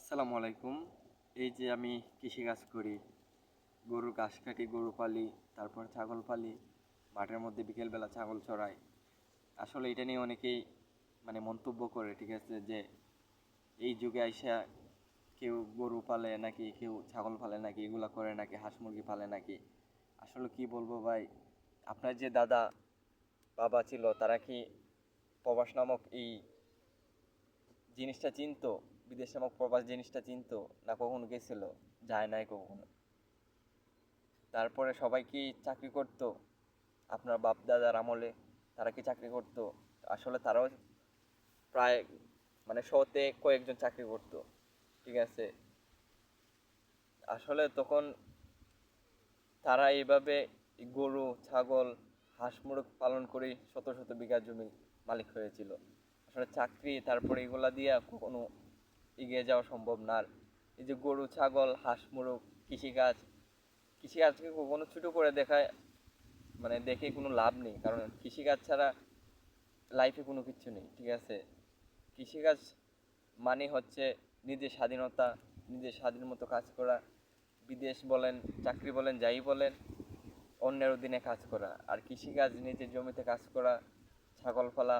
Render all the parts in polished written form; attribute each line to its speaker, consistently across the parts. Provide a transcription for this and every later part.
Speaker 1: আসসালামু আলাইকুম। এই যে আমি কৃষিকাজ করি, গরুর ঘাস কাটি, গরু পালি, তারপর ছাগল পালি, মাঠের মধ্যে বিকেলবেলা ছাগল চড়াই। আসলে এটা নিয়ে অনেকেই মন্তব্য করে, ঠিক আছে, যে এই যুগে আইসা কেউ গরু পালে নাকি, কেউ ছাগল পালে নাকি, এগুলা করে নাকি, হাঁস মুরগি পালে নাকি। আসলে কি বলবো ভাই, আপনার যে দাদা বাবা ছিল তারা কি প্রবাস নামক এই জিনিসটা চিনতো? বিদেশ নামক প্রবাস জিনিসটা চিনতো? না কখনো গেছিল? যায় নাই কখনো। তারপরে সবাই কি চাকরি করত? আপনার বাপ দাদার আমলে তারা কি চাকরি করত? আসলে তারাও প্রায় শতে কয়েকজন চাকরি করত, ঠিক আছে। আসলে তখন তারা এইভাবে গরু ছাগল হাঁস মুরগ পালন করে শত শত বিঘা জমি মালিক হয়েছিল। আসলে চাকরি তারপরে এগুলা দিয়া কখনো এগিয়ে যাওয়া সম্ভব না। আর এই যে গরু ছাগল হাঁস মুরগ কৃষিকাজ, কৃষিকাজকে কখনো ছোটো করে দেখায় দেখে কোনো লাভ নেই, কারণ কৃষিকাজ ছাড়া লাইফে কোনো কিছু নেই, ঠিক আছে। কৃষিকাজ মানে হচ্ছে নিজের স্বাধীনতা, নিজের স্বাধীন মতো কাজ করা। বিদেশ বলেন, চাকরি বলেন, যাই বলেন, অন্যের অধীনে কাজ করা। আর কৃষিকাজ নিজের জমিতে কাজ করা, ছাগল পালা,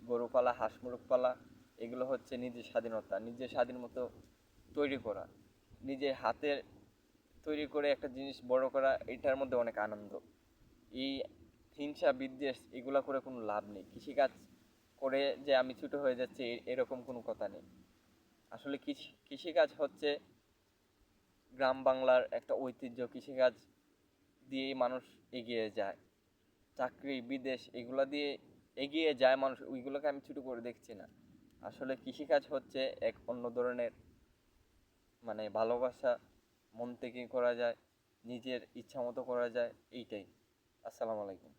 Speaker 1: গরু পালা, হাঁস মুরগ পালা, এগুলো হচ্ছে নিজের স্বাধীনতা, নিজের স্বাধীন মতো তৈরি করা, নিজের হাতে তৈরি করে একটা জিনিস বড় করা। এটার মধ্যে অনেক আনন্দ। এই হিংসা বিদ্বেষ এগুলা করে কোনো লাভ নেই। কৃষিকাজ করে যে আমি ছোটো হয়ে যাচ্ছি এরকম কোনো কথা নেই। আসলে কৃষিকাজ হচ্ছে গ্রাম বাংলার একটা ঐতিহ্য। কৃষিকাজ দিয়েই মানুষ এগিয়ে যায়। চাকরি বিদেশ এগুলা দিয়ে এগিয়ে যায় মানুষ, ওইগুলোকে আমি ছোটো করে দেখছি না। আসলে কৃষিকাজ হচ্ছে এক অন্য ধরনের ভালোবাসা, মন থেকে করা যায়, নিজের ইচ্ছা মতো করা যায়, এইটাই। আসসালামু আলাইকুম।